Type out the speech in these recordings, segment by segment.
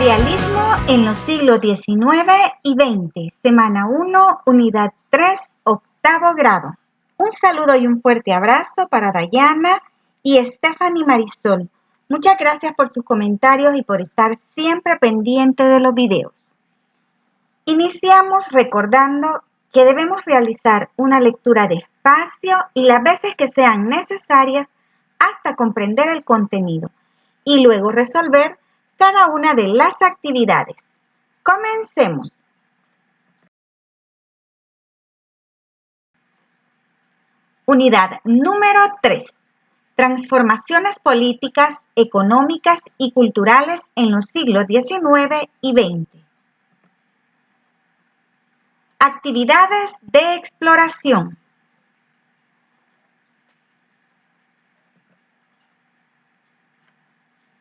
Imperialismo en los siglos XIX y XX, semana 1, unidad 3, octavo grado. Un saludo y un fuerte abrazo para Dayana y Stephanie Marisol. Muchas gracias por sus comentarios y por estar siempre pendiente de los videos. Iniciamos recordando que debemos realizar una lectura despacio y las veces que sean necesarias hasta comprender el contenido y luego resolver cada una de las actividades. Comencemos. Unidad número 3. Transformaciones políticas, económicas y culturales en los siglos XIX y XX. Actividades de exploración.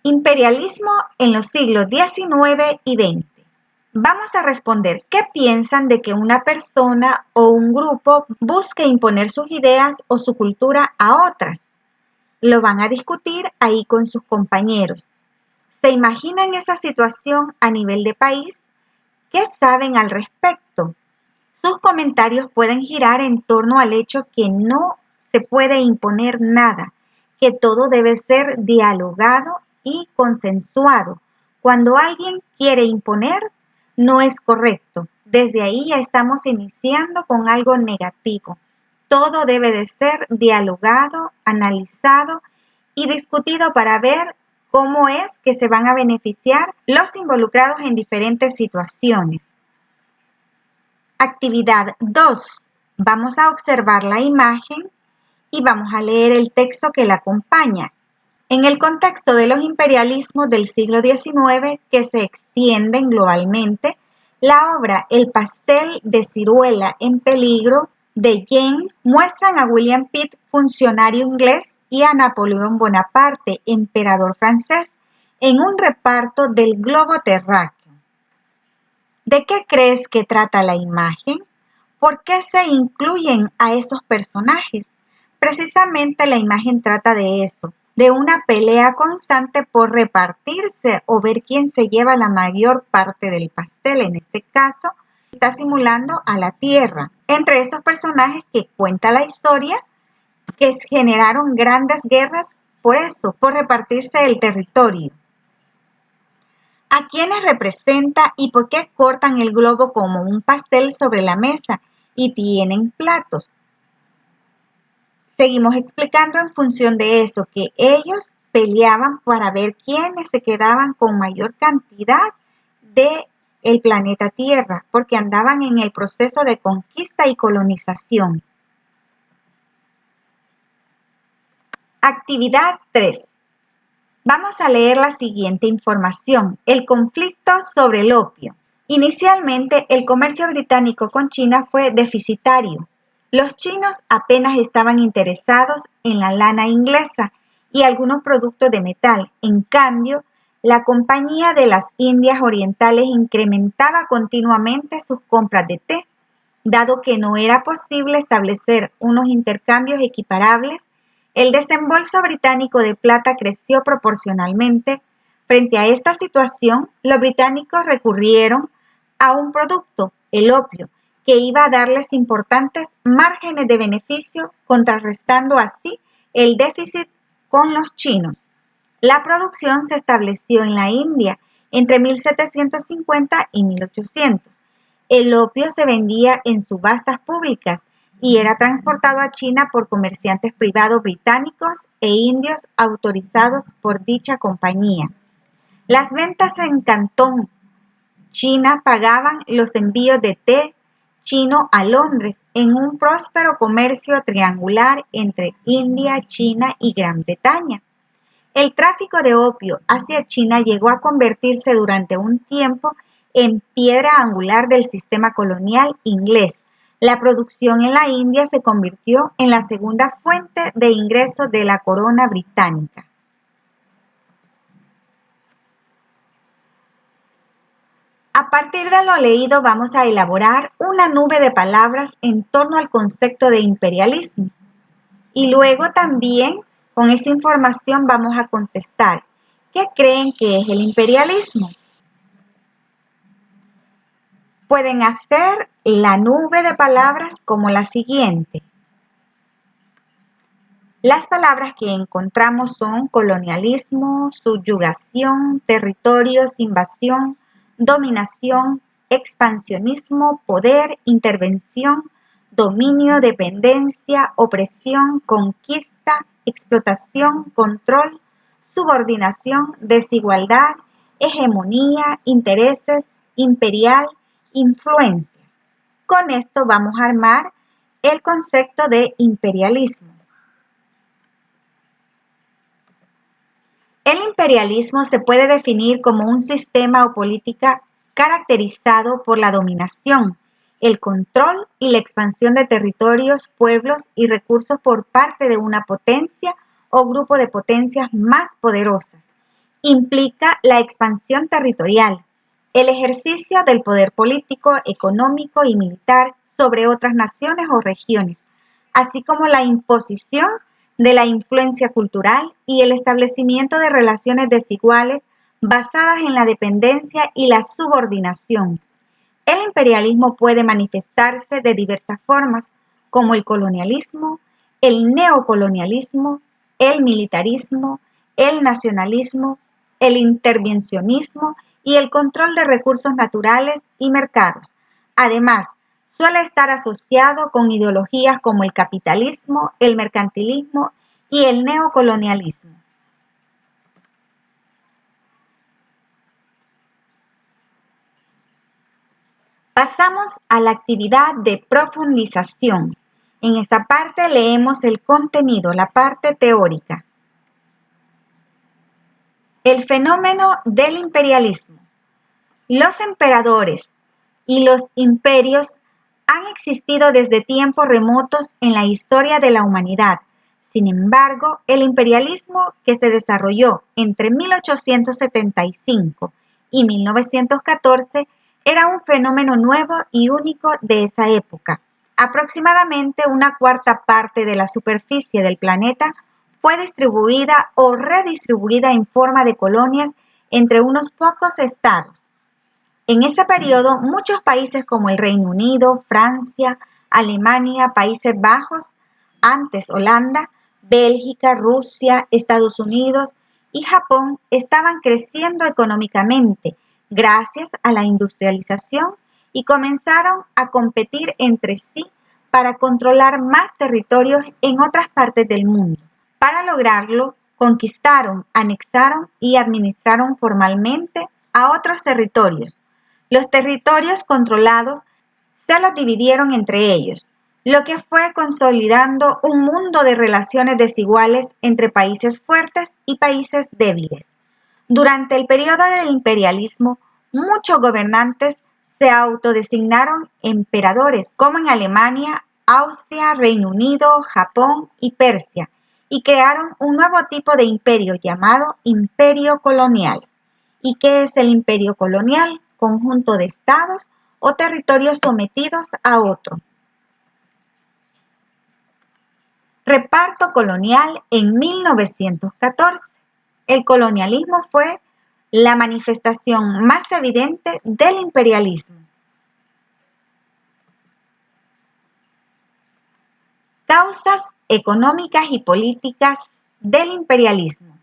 Imperialismo en los siglos XIX y XX. Vamos a responder qué piensan de que una persona o un grupo busque imponer sus ideas o su cultura a otras. Lo van a discutir ahí con sus compañeros. ¿Se imaginan esa situación a nivel de país? ¿Qué saben al respecto? Sus comentarios pueden girar en torno al hecho que no se puede imponer nada, que todo debe ser dialogado y consensuado. Cuando alguien quiere imponer, no es correcto. Desde ahí ya estamos iniciando con algo negativo. Todo debe de ser dialogado, analizado y discutido para ver cómo es que se van a beneficiar los involucrados en diferentes situaciones. Actividad 2. Vamos a observar la imagen y vamos a leer el texto que la acompaña. En el contexto de los imperialismos del siglo XIX que se extienden globalmente, la obra El pastel de ciruela en peligro de James muestran a William Pitt, funcionario inglés, y a Napoleón Bonaparte, emperador francés, en un reparto del globo terráqueo. ¿De qué crees que trata la imagen? ¿Por qué se incluyen a esos personajes? Precisamente la imagen trata de eso, de una pelea constante por repartirse o ver quién se lleva la mayor parte del pastel. En este caso, está simulando a la Tierra. Entre estos personajes que cuenta la historia, que generaron grandes guerras por eso, por repartirse el territorio. ¿A quiénes representa y por qué cortan el globo como un pastel sobre la mesa y tienen platos? Seguimos explicando en función de eso, que ellos peleaban para ver quiénes se quedaban con mayor cantidad del planeta Tierra, porque andaban en el proceso de conquista y colonización. Actividad 3. Vamos a leer la siguiente información. El conflicto sobre el opio. Inicialmente, el comercio británico con China fue deficitario. Los chinos apenas estaban interesados en la lana inglesa y algunos productos de metal. En cambio, la Compañía de las Indias Orientales incrementaba continuamente sus compras de té, dado que no era posible establecer unos intercambios equiparables. El desembolso británico de plata creció proporcionalmente. Frente a esta situación, los británicos recurrieron a un producto, el opio, que iba a darles importantes márgenes de beneficio, contrarrestando así el déficit con los chinos. La producción se estableció en la India entre 1750 y 1800. El opio se vendía en subastas públicas y era transportado a China por comerciantes privados británicos e indios autorizados por dicha compañía. Las ventas en Cantón, China, pagaban los envíos de té chino a Londres en un próspero comercio triangular entre India, China y Gran Bretaña. El tráfico de opio hacia China llegó a convertirse durante un tiempo en piedra angular del sistema colonial inglés. La producción en la India se convirtió en la segunda fuente de ingresos de la corona británica. A partir de lo leído vamos a elaborar una nube de palabras en torno al concepto de imperialismo. Y luego también con esa información vamos a contestar, ¿qué creen que es el imperialismo? Pueden hacer la nube de palabras como la siguiente. Las palabras que encontramos son colonialismo, subyugación, territorios, invasión, dominación, expansionismo, poder, intervención, dominio, dependencia, opresión, conquista, explotación, control, subordinación, desigualdad, hegemonía, intereses, imperial, influencia. Con esto vamos a armar el concepto de imperialismo. El imperialismo se puede definir como un sistema o política caracterizado por la dominación, el control y la expansión de territorios, pueblos y recursos por parte de una potencia o grupo de potencias más poderosas. Implica la expansión territorial, el ejercicio del poder político, económico y militar sobre otras naciones o regiones, así como la imposición de la influencia cultural y el establecimiento de relaciones desiguales basadas en la dependencia y la subordinación. El imperialismo puede manifestarse de diversas formas, como el colonialismo, el neocolonialismo, el militarismo, el nacionalismo, el intervencionismo y el control de recursos naturales y mercados. Además, suele estar asociado con ideologías como el capitalismo, el mercantilismo y el neocolonialismo. Pasamos a la actividad de profundización. En esta parte leemos el contenido, la parte teórica. El fenómeno del imperialismo. Los emperadores y los imperios han existido desde tiempos remotos en la historia de la humanidad. Sin embargo, el imperialismo que se desarrolló entre 1875 y 1914 era un fenómeno nuevo y único de esa época. Aproximadamente una cuarta parte de la superficie del planeta fue distribuida o redistribuida en forma de colonias entre unos pocos estados. En ese periodo, muchos países como el Reino Unido, Francia, Alemania, Países Bajos, antes Holanda, Bélgica, Rusia, Estados Unidos y Japón estaban creciendo económicamente gracias a la industrialización y comenzaron a competir entre sí para controlar más territorios en otras partes del mundo. Para lograrlo, conquistaron, anexaron y administraron formalmente a otros territorios. Los territorios controlados se los dividieron entre ellos, lo que fue consolidando un mundo de relaciones desiguales entre países fuertes y países débiles. Durante el periodo del imperialismo, muchos gobernantes se autodesignaron emperadores, como en Alemania, Austria, Reino Unido, Japón y Persia, y crearon un nuevo tipo de imperio llamado imperio colonial. ¿Y qué es el imperio colonial? Conjunto de estados o territorios sometidos a otro. Reparto colonial en 1914. El colonialismo fue la manifestación más evidente del imperialismo. Causas económicas y políticas del imperialismo.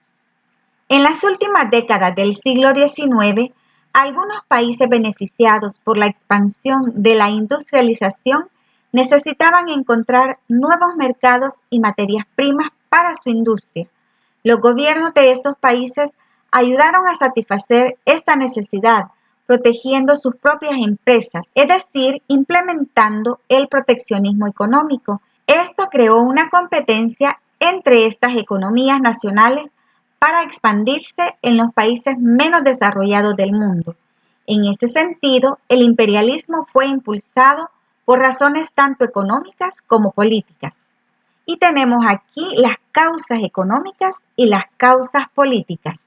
En las últimas décadas del siglo XIX, algunos países beneficiados por la expansión de la industrialización necesitaban encontrar nuevos mercados y materias primas para su industria. Los gobiernos de esos países ayudaron a satisfacer esta necesidad, protegiendo sus propias empresas, es decir, implementando el proteccionismo económico. Esto creó una competencia entre estas economías nacionales para expandirse en los países menos desarrollados del mundo. En ese sentido, el imperialismo fue impulsado por razones tanto económicas como políticas. Y tenemos aquí las causas económicas y las causas políticas.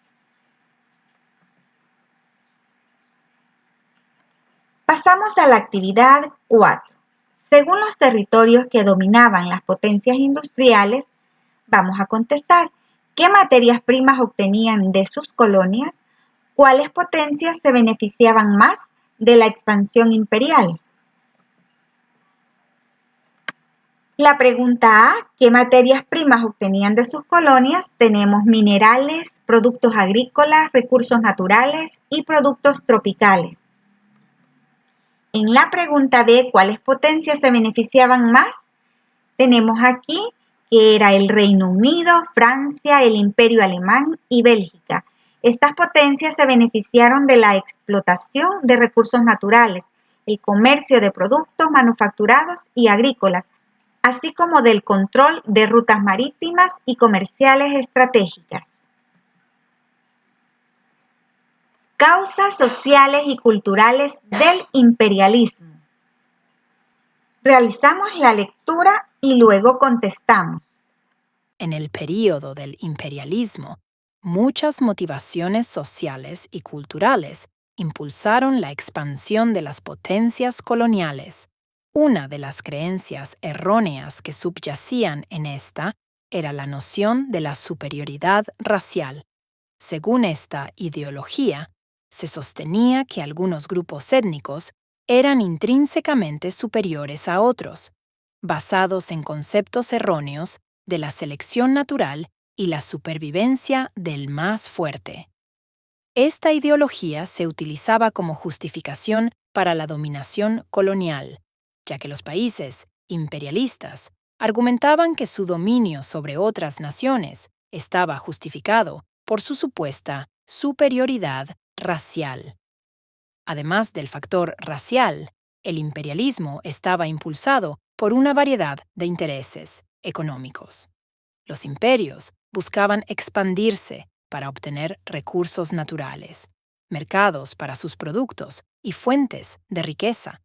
Pasamos a la actividad 4. Según los territorios que dominaban las potencias industriales, vamos a contestar qué materias primas obtenían de sus colonias, cuáles potencias se beneficiaban más de la expansión imperial. La pregunta A, ¿qué materias primas obtenían de sus colonias? Tenemos minerales, productos agrícolas, recursos naturales y productos tropicales. En la pregunta B, ¿cuáles potencias se beneficiaban más? Tenemos aquí que era el Reino Unido, Francia, el Imperio Alemán y Bélgica. Estas potencias se beneficiaron de la explotación de recursos naturales, el comercio de productos manufacturados y agrícolas, así como del control de rutas marítimas y comerciales estratégicas. Causas sociales y culturales del imperialismo. Realizamos la lectura y luego contestamos. En el período del imperialismo, muchas motivaciones sociales y culturales impulsaron la expansión de las potencias coloniales. Una de las creencias erróneas que subyacían en esta era la noción de la superioridad racial. Según esta ideología, se sostenía que algunos grupos étnicos eran intrínsecamente superiores a otros, basados en conceptos erróneos de la selección natural y la supervivencia del más fuerte. Esta ideología se utilizaba como justificación para la dominación colonial, ya que los países imperialistas argumentaban que su dominio sobre otras naciones estaba justificado por su supuesta superioridad racial. Además del factor racial, el imperialismo estaba impulsado por una variedad de intereses económicos. Los imperios buscaban expandirse para obtener recursos naturales, mercados para sus productos y fuentes de riqueza.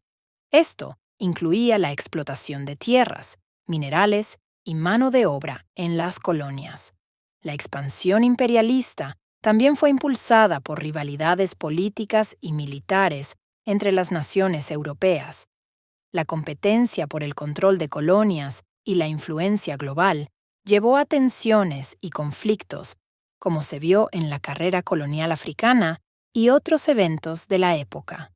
Esto incluía la explotación de tierras, minerales y mano de obra en las colonias. La expansión imperialista también fue impulsada por rivalidades políticas y militares entre las naciones europeas. La competencia por el control de colonias y la influencia global llevó a tensiones y conflictos, como se vio en la carrera colonial africana y otros eventos de la época.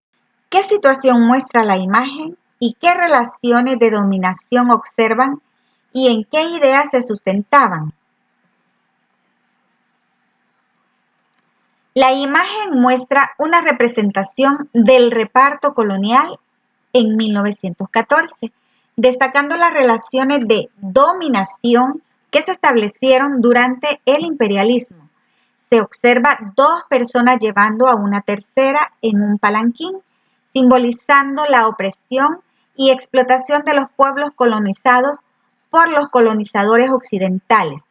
¿Qué situación muestra la imagen y qué relaciones de dominación observan y en qué ideas se sustentaban? La imagen muestra una representación del reparto colonial en 1914, destacando las relaciones de dominación que se establecieron durante el imperialismo. Se observa dos personas llevando a una tercera en un palanquín, simbolizando la opresión y explotación de los pueblos colonizados por los colonizadores occidentales.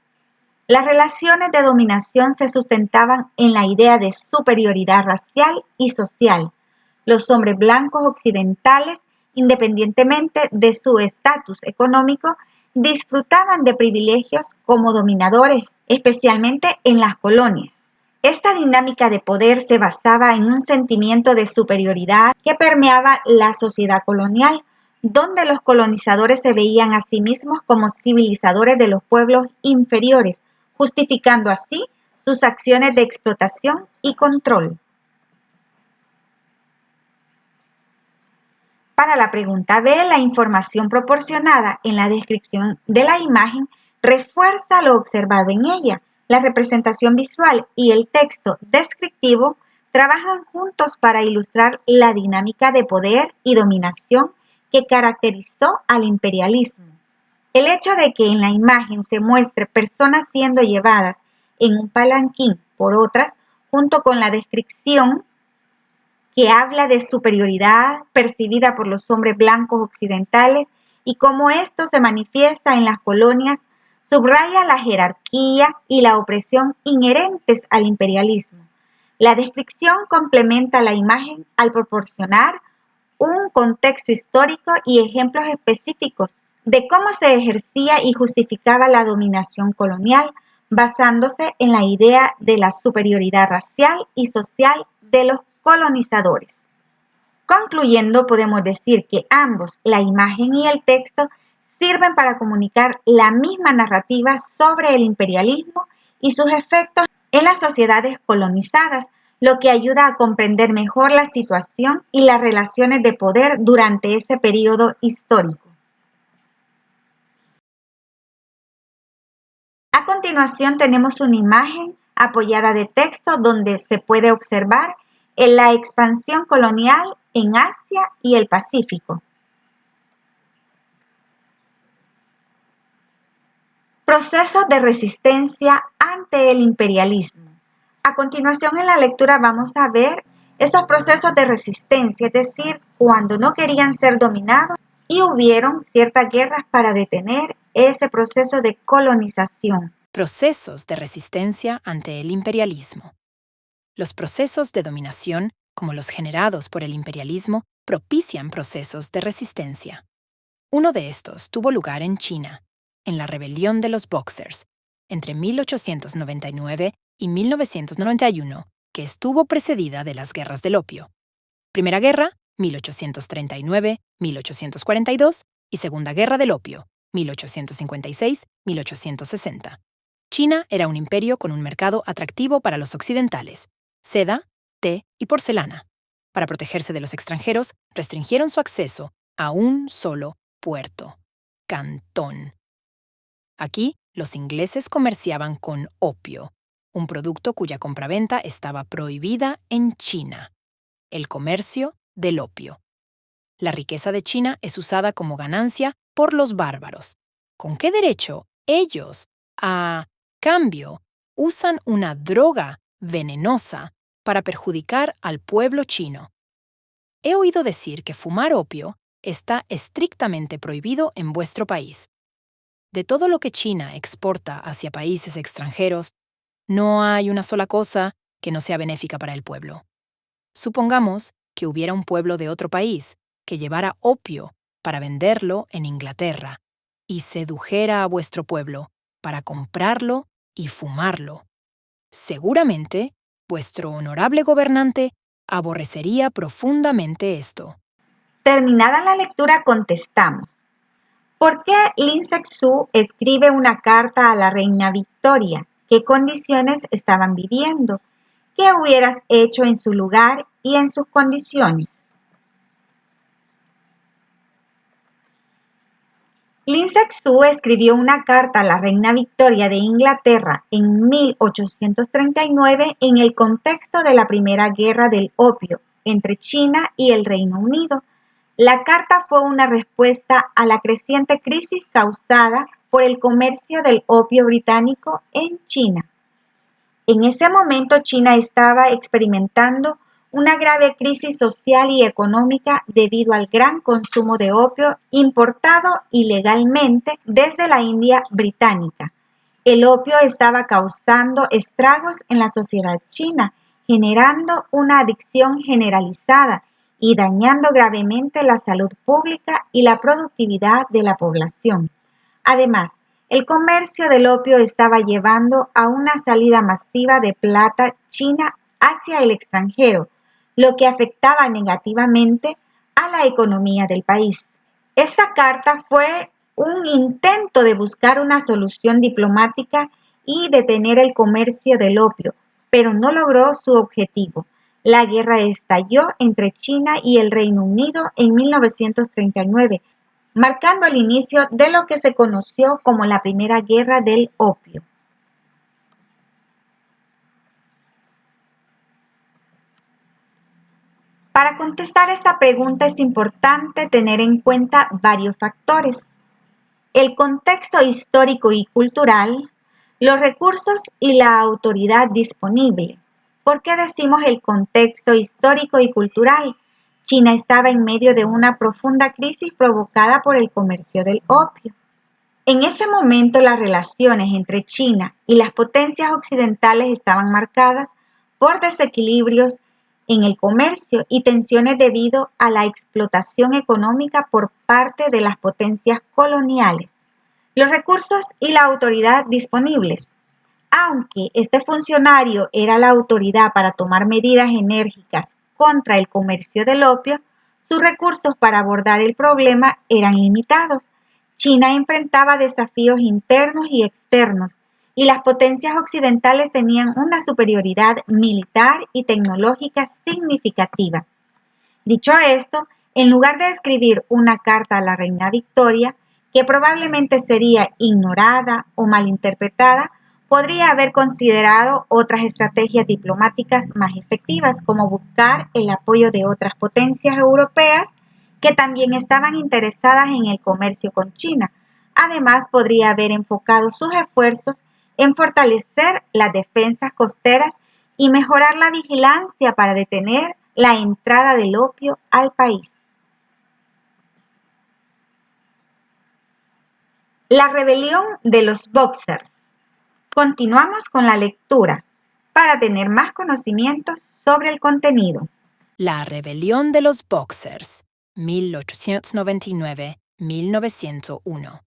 Las relaciones de dominación se sustentaban en la idea de superioridad racial y social. Los hombres blancos occidentales, independientemente de su estatus económico, disfrutaban de privilegios como dominadores, especialmente en las colonias. Esta dinámica de poder se basaba en un sentimiento de superioridad que permeaba la sociedad colonial, donde los colonizadores se veían a sí mismos como civilizadores de los pueblos inferiores, justificando así sus acciones de explotación y control. Para la pregunta B, la información proporcionada en la descripción de la imagen refuerza lo observado en ella. La representación visual y el texto descriptivo trabajan juntos para ilustrar la dinámica de poder y dominación que caracterizó al imperialismo. El hecho de que en la imagen se muestre personas siendo llevadas en un palanquín por otras, junto con la descripción que habla de superioridad percibida por los hombres blancos occidentales y cómo esto se manifiesta en las colonias, subraya la jerarquía y la opresión inherentes al imperialismo. La descripción complementa la imagen al proporcionar un contexto histórico y ejemplos específicos de cómo se ejercía y justificaba la dominación colonial, basándose en la idea de la superioridad racial y social de los colonizadores. Concluyendo, podemos decir que ambos, la imagen y el texto, sirven para comunicar la misma narrativa sobre el imperialismo y sus efectos en las sociedades colonizadas, lo que ayuda a comprender mejor la situación y las relaciones de poder durante ese periodo histórico. A continuación tenemos una imagen apoyada de texto donde se puede observar la expansión colonial en Asia y el Pacífico. Procesos de resistencia ante el imperialismo. A continuación en la lectura vamos a ver esos procesos de resistencia, es decir, cuando no querían ser dominados y hubieron ciertas guerras para detener ese proceso de colonización. Procesos de resistencia ante el imperialismo. Los procesos de dominación, como los generados por el imperialismo, propician procesos de resistencia. Uno de estos tuvo lugar en China, en la rebelión de los Boxers, entre 1899 y 1991, que estuvo precedida de las guerras del opio. Primera guerra, 1839-1842, y Segunda guerra del opio, 1856-1860. China era un imperio con un mercado atractivo para los occidentales: seda, té y porcelana. Para protegerse de los extranjeros, restringieron su acceso a un solo puerto: Cantón. Aquí, los ingleses comerciaban con opio, un producto cuya compraventa estaba prohibida en China: el comercio del opio. La riqueza de China es usada como ganancia por los bárbaros. ¿Con qué derecho ellos, a cambio, usan una droga venenosa para perjudicar al pueblo chino? He oído decir que fumar opio está estrictamente prohibido en vuestro país. De todo lo que China exporta hacia países extranjeros, no hay una sola cosa que no sea benéfica para el pueblo. Supongamos que hubiera un pueblo de otro país que llevara opio para venderlo en Inglaterra y sedujera a vuestro pueblo para comprarlo y fumarlo. Seguramente, vuestro honorable gobernante aborrecería profundamente esto. Terminada la lectura contestamos: ¿por qué Lin Sexu escribe una carta a la reina Victoria? ¿Qué condiciones estaban viviendo? ¿Qué hubieras hecho en su lugar y en sus condiciones? Lin Sexu escribió una carta a la reina Victoria de Inglaterra en 1839 en el contexto de la Primera Guerra del Opio entre China y el Reino Unido. La carta fue una respuesta a la creciente crisis causada por el comercio del opio británico en China. En ese momento China estaba experimentando una grave crisis social y económica debido al gran consumo de opio importado ilegalmente desde la India británica. El opio estaba causando estragos en la sociedad china, generando una adicción generalizada y dañando gravemente la salud pública y la productividad de la población. Además, el comercio del opio estaba llevando a una salida masiva de plata china hacia el extranjero, lo que afectaba negativamente a la economía del país. Esta carta fue un intento de buscar una solución diplomática y detener el comercio del opio, pero no logró su objetivo. La guerra estalló entre China y el Reino Unido en 1939, marcando el inicio de lo que se conoció como la Primera Guerra del Opio. Para contestar esta pregunta es importante tener en cuenta varios factores: el contexto histórico y cultural, los recursos y la autoridad disponible. ¿Por qué decimos el contexto histórico y cultural? China estaba en medio de una profunda crisis provocada por el comercio del opio. En ese momento las relaciones entre China y las potencias occidentales estaban marcadas por desequilibrios en el comercio y tensiones debido a la explotación económica por parte de las potencias coloniales. Los recursos y la autoridad disponibles. Aunque este funcionario era la autoridad para tomar medidas enérgicas contra el comercio del opio, sus recursos para abordar el problema eran limitados. China enfrentaba desafíos internos y externos y las potencias occidentales tenían una superioridad militar y tecnológica significativa. Dicho esto, en lugar de escribir una carta a la reina Victoria, que probablemente sería ignorada o malinterpretada, podría haber considerado otras estrategias diplomáticas más efectivas, como buscar el apoyo de otras potencias europeas que también estaban interesadas en el comercio con China. Además, podría haber enfocado sus esfuerzos en fortalecer las defensas costeras y mejorar la vigilancia para detener la entrada del opio al país. La rebelión de los Boxers. Continuamos con la lectura para tener más conocimientos sobre el contenido. La rebelión de los Boxers, 1899-1901.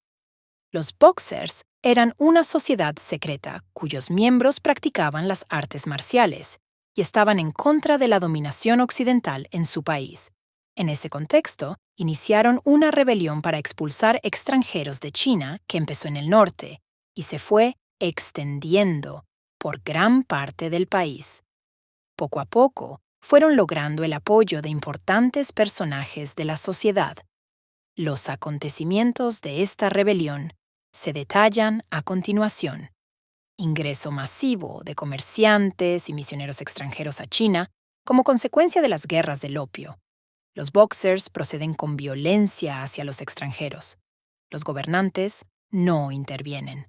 Los Boxers eran una sociedad secreta cuyos miembros practicaban las artes marciales y estaban en contra de la dominación occidental en su país. En ese contexto, iniciaron una rebelión para expulsar extranjeros de China que empezó en el norte y se fue extendiendo por gran parte del país. Poco a poco, fueron logrando el apoyo de importantes personajes de la sociedad. Los acontecimientos de esta rebelión se detallan a continuación. Ingreso masivo de comerciantes y misioneros extranjeros a China como consecuencia de las guerras del opio. Los Boxers proceden con violencia hacia los extranjeros. Los gobernantes no intervienen.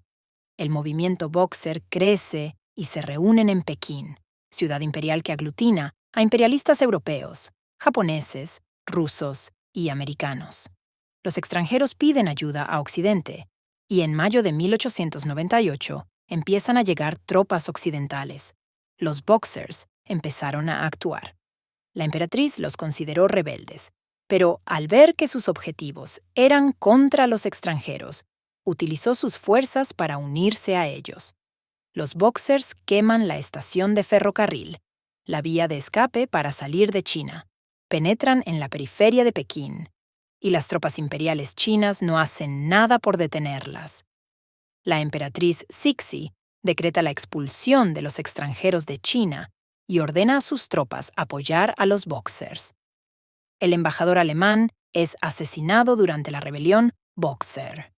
El movimiento Boxer crece y se reúnen en Pekín, ciudad imperial que aglutina a imperialistas europeos, japoneses, rusos y americanos. Los extranjeros piden ayuda a Occidente, y en mayo de 1898 empiezan a llegar tropas occidentales. Los Boxers empezaron a actuar. La emperatriz los consideró rebeldes, pero al ver que sus objetivos eran contra los extranjeros, utilizó sus fuerzas para unirse a ellos. Los Boxers queman la estación de ferrocarril, la vía de escape para salir de China, penetran en la periferia de Pekín, y las tropas imperiales chinas no hacen nada por detenerlas. La emperatriz Cixi decreta la expulsión de los extranjeros de China y ordena a sus tropas apoyar a los Boxers. El embajador alemán es asesinado durante la rebelión Boxer.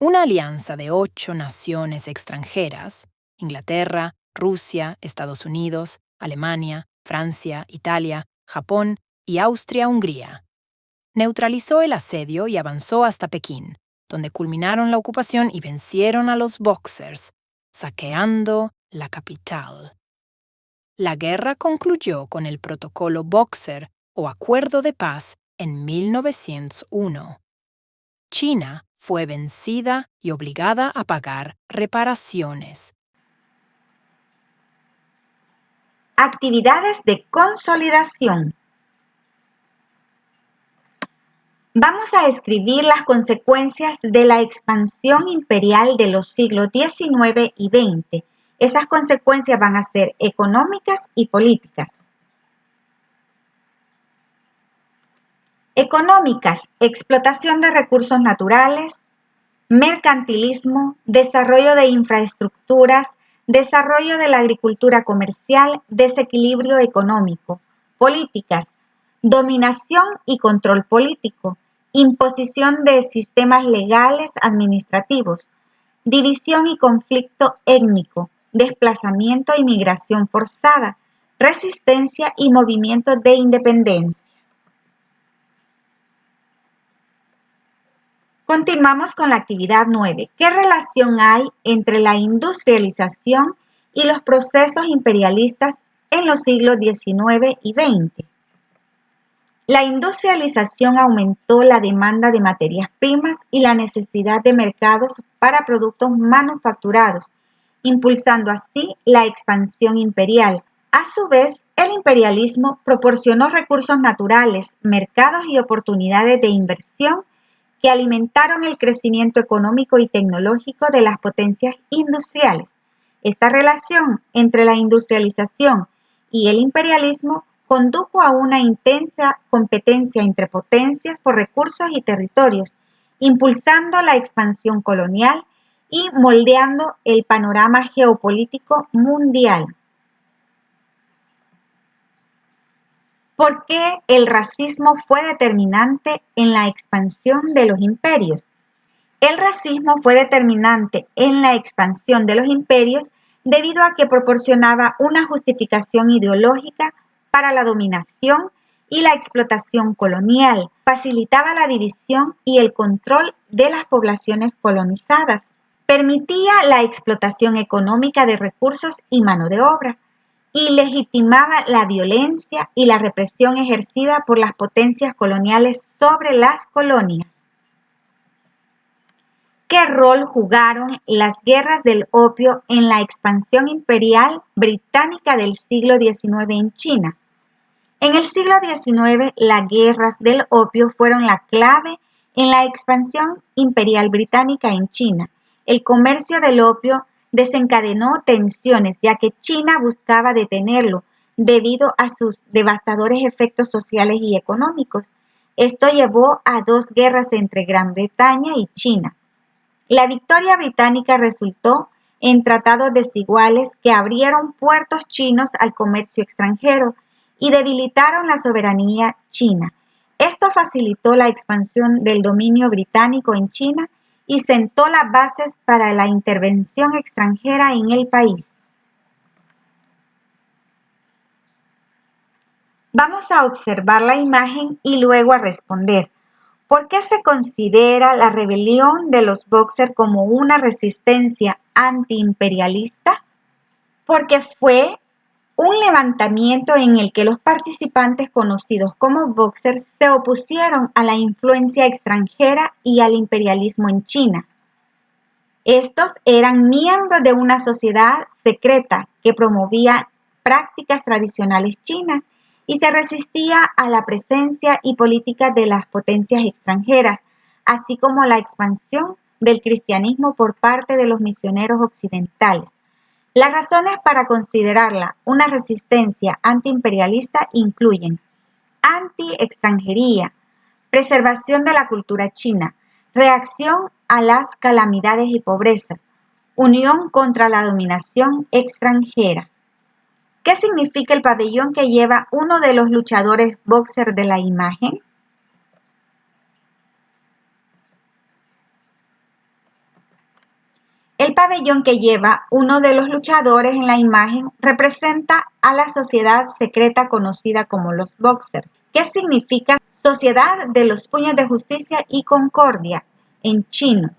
Una alianza de 8 naciones extranjeras, Inglaterra, Rusia, Estados Unidos, Alemania, Francia, Italia, Japón y Austria-Hungría, neutralizó el asedio y avanzó hasta Pekín, donde culminaron la ocupación y vencieron a los Boxers, saqueando la capital. La guerra concluyó con el Protocolo Boxer o Acuerdo de Paz en 1901. China fue vencida y obligada a pagar reparaciones. Actividades de consolidación. Vamos a escribir las consecuencias de la expansión imperial de los siglos XIX y XX. Esas consecuencias van a ser económicas y políticas. Económicas: explotación de recursos naturales, mercantilismo, desarrollo de infraestructuras, desarrollo de la agricultura comercial, desequilibrio económico. Políticas: dominación y control político, imposición de sistemas legales administrativos, división y conflicto étnico, desplazamiento y migración forzada, resistencia y movimientos de independencia. Continuamos con la actividad 9. ¿Qué relación hay entre la industrialización y los procesos imperialistas en los siglos XIX y XX? La industrialización aumentó la demanda de materias primas y la necesidad de mercados para productos manufacturados, impulsando así la expansión imperial. A su vez, el imperialismo proporcionó recursos naturales, mercados y oportunidades de inversión que alimentaron el crecimiento económico y tecnológico de las potencias industriales. Esta relación entre la industrialización y el imperialismo condujo a una intensa competencia entre potencias por recursos y territorios, impulsando la expansión colonial y moldeando el panorama geopolítico mundial. ¿Por qué el racismo fue determinante en la expansión de los imperios? El racismo fue determinante en la expansión de los imperios debido a que proporcionaba una justificación ideológica para la dominación y la explotación colonial, facilitaba la división y el control de las poblaciones colonizadas, permitía la explotación económica de recursos y mano de obra, y legitimaba la violencia y la represión ejercida por las potencias coloniales sobre las colonias. ¿Qué rol jugaron las guerras del opio en la expansión imperial británica del siglo XIX en China? En el siglo XIX, las guerras del opio fueron la clave en la expansión imperial británica en China. El comercio del opio desencadenó tensiones, ya que China buscaba detenerlo debido a sus devastadores efectos sociales y económicos. Esto llevó a dos guerras entre Gran Bretaña y China. La victoria británica resultó en tratados desiguales que abrieron puertos chinos al comercio extranjero y debilitaron la soberanía china. Esto facilitó la expansión del dominio británico en China y sentó las bases para la intervención extranjera en el país. Vamos a observar la imagen y luego a responder. ¿Por qué se considera la rebelión de los Bóxer como una resistencia antiimperialista? Porque fue un levantamiento en el que los participantes conocidos como Bóxer se opusieron a la influencia extranjera y al imperialismo en China. Estos eran miembros de una sociedad secreta que promovía prácticas tradicionales chinas y se resistía a la presencia y política de las potencias extranjeras, así como la expansión del cristianismo por parte de los misioneros occidentales. Las razones para considerarla una resistencia antiimperialista incluyen anti-extranjería, preservación de la cultura china, reacción a las calamidades y pobrezas, unión contra la dominación extranjera. ¿Qué significa el pabellón que lleva uno de los luchadores Bóxer de la imagen? El pabellón que lleva uno de los luchadores en la imagen representa a la sociedad secreta conocida como los Bóxers. ¿Qué significa Sociedad de los Puños de Justicia y Concordia en chino?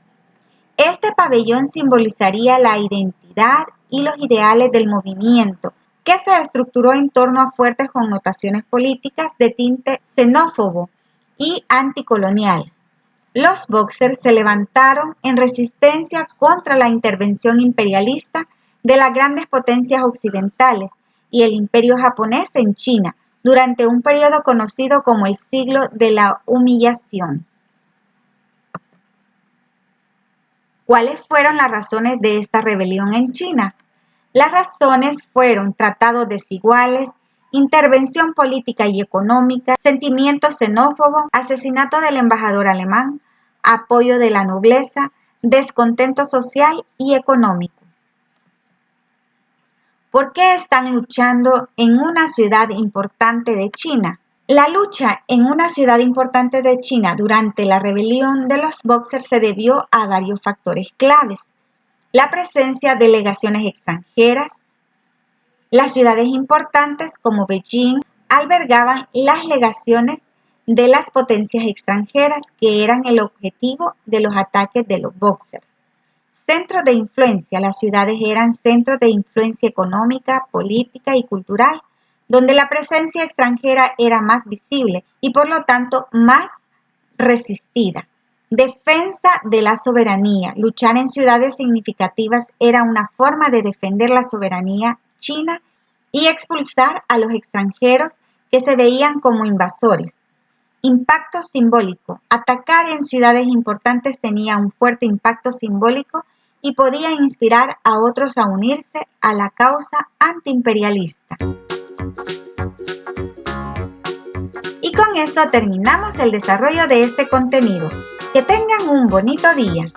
Este pabellón simbolizaría la identidad y los ideales del movimiento, que se estructuró en torno a fuertes connotaciones políticas de tinte xenófobo y anticolonial. Los Bóxer se levantaron en resistencia contra la intervención imperialista de las grandes potencias occidentales y el imperio japonés en China durante un periodo conocido como el siglo de la humillación. ¿Cuáles fueron las razones de esta rebelión en China? Las razones fueron tratados desiguales, intervención política y económica, sentimiento xenófobo, asesinato del embajador alemán, apoyo de la nobleza, descontento social y económico. ¿Por qué están luchando en una ciudad importante de China? La lucha en una ciudad importante de China durante la rebelión de los Bóxer se debió a varios factores claves. La presencia de legaciones extranjeras. Las ciudades importantes como Beijing albergaban las legaciones de las potencias extranjeras que eran el objetivo de los ataques de los Bóxers. Centros de influencia. Las ciudades eran centros de influencia económica, política y cultural, donde la presencia extranjera era más visible y por lo tanto más resistida. Defensa de la soberanía. Luchar en ciudades significativas era una forma de defender la soberanía china y expulsar a los extranjeros que se veían como invasores. Impacto simbólico. Atacar en ciudades importantes tenía un fuerte impacto simbólico y podía inspirar a otros a unirse a la causa antiimperialista. Y con eso terminamos el desarrollo de este contenido. Que tengan un bonito día.